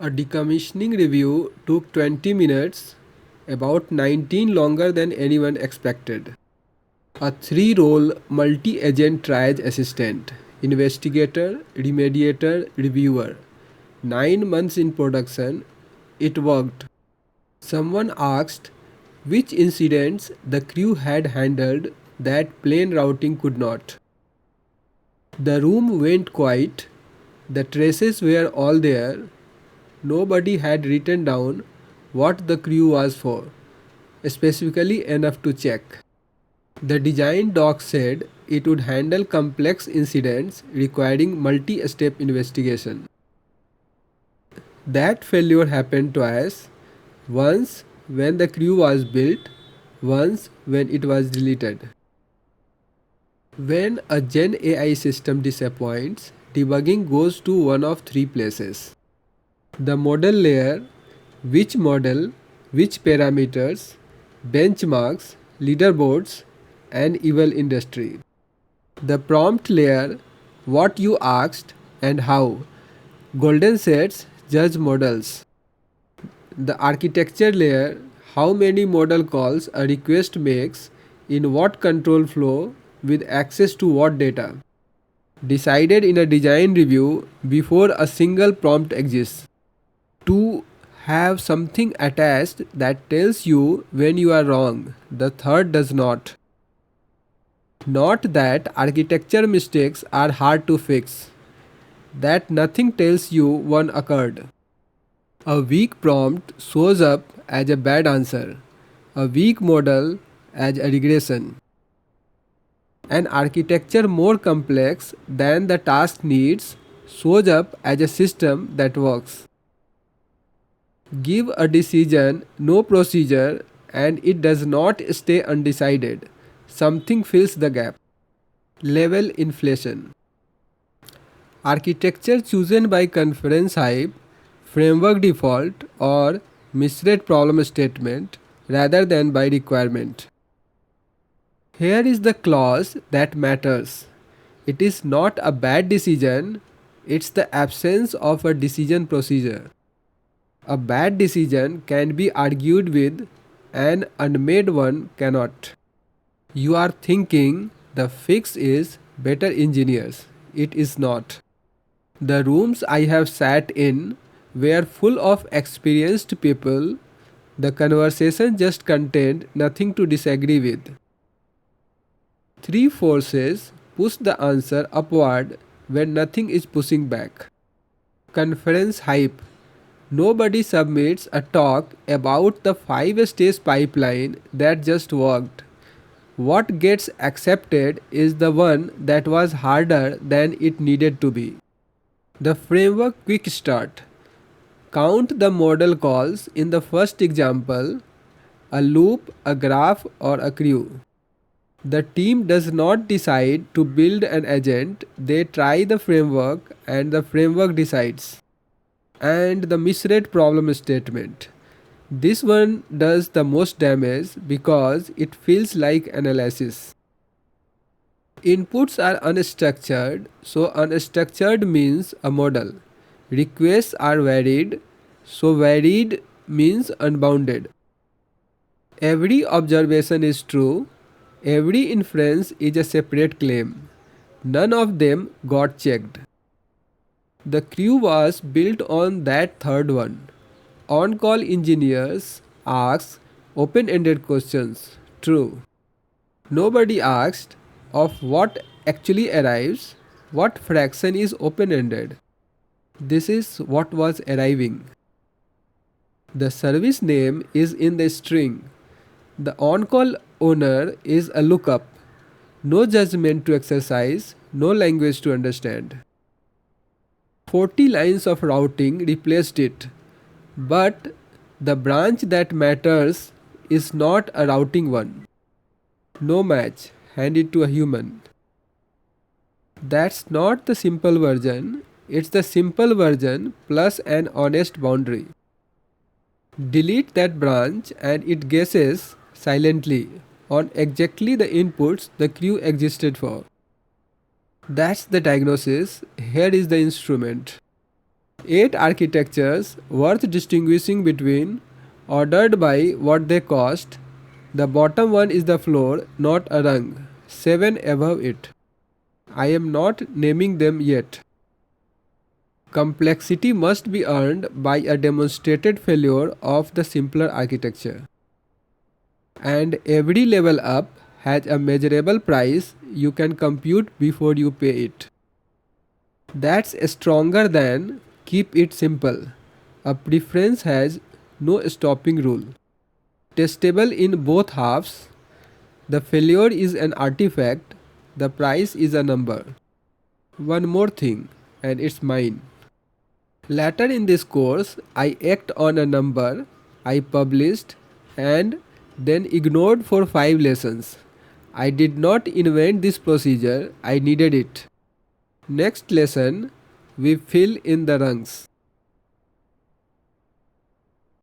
A decommissioning review took 20 minutes, about 19 longer than anyone expected. A three-role multi-agent triage assistant, investigator, remediator, reviewer. 9 months in production, it worked. Someone asked which incidents the crew had handled that plain routing could not. The room went quiet, the traces were all there, nobody had written down what the crew was for, specifically enough to check. The design doc said it would handle complex incidents requiring multi-step investigation. That failure happened twice, once when the crew was built, once when it was deleted. When a Gen AI system disappoints, debugging goes to one of three places. The model layer, which model, which parameters, benchmarks, leaderboards, and eval industry. The prompt layer, what you asked and how. Golden sets judge models. The architecture layer, how many model calls a request makes, in what control flow, with access to what data. Decided in a design review before a single prompt exists. To have something attached that tells you when you are wrong. The third does not. Not that architecture mistakes are hard to fix. That nothing tells you one occurred. A weak prompt shows up as a bad answer. A weak model as a regression. An architecture more complex than the task needs shows up as a system that works. Give a decision no procedure and it does not stay undecided. Something fills the gap. Level inflation. Architecture chosen by conference hype, framework default, or misread problem statement rather than by requirement. Here is the clause that matters. It is not a bad decision, it's the absence of a decision procedure. A bad decision can be argued with, an unmade one cannot. You are thinking the fix is better engineers. It is not. The rooms I have sat in were full of experienced people. The conversation just contained nothing to disagree with. Three forces push the answer upward when nothing is pushing back. Conference hype. Nobody submits a talk about the 5 stage pipeline that just worked. What gets accepted is the one that was harder than it needed to be. The framework quick start. Count the model calls in the first example, a loop, a graph, or a queue. The team does not decide to build an agent, they try the framework and the framework decides. And the misread problem statement. This one does the most damage because it feels like analysis. Inputs are unstructured, so unstructured means a model. Requests are varied, so varied means unbounded. Every observation is true, every inference is a separate claim. None of them got checked. The crew was built on that third one. On-call engineers ask open-ended questions. True. Nobody asked of what actually arrives, what fraction is open-ended. This is what was arriving. The service name is in the string. The on-call owner is a lookup. No judgment to exercise, no language to understand. 40 lines of routing replaced it. But the branch that matters is not a routing one. No match, hand it to a human. That's not the simple version, it's the simple version plus an honest boundary. Delete that branch and it guesses silently on exactly the inputs the queue existed for. That's the diagnosis, here is the instrument. 8 architectures worth distinguishing between, ordered by what they cost. The bottom one is the floor, not a rung. 7 above it. I am not naming them yet. Complexity must be earned by a demonstrated failure of the simpler architecture. And every level up has a measurable price you can compute before you pay it. That's stronger than keep it simple. A preference has no stopping rule. Testable in both halves, the failure is an artifact, the price is a number. One more thing, and it's mine. Later in this course, I act on a number I published and then ignored for 5 lessons. I did not invent this procedure, I needed it. Next lesson, we fill in the rungs.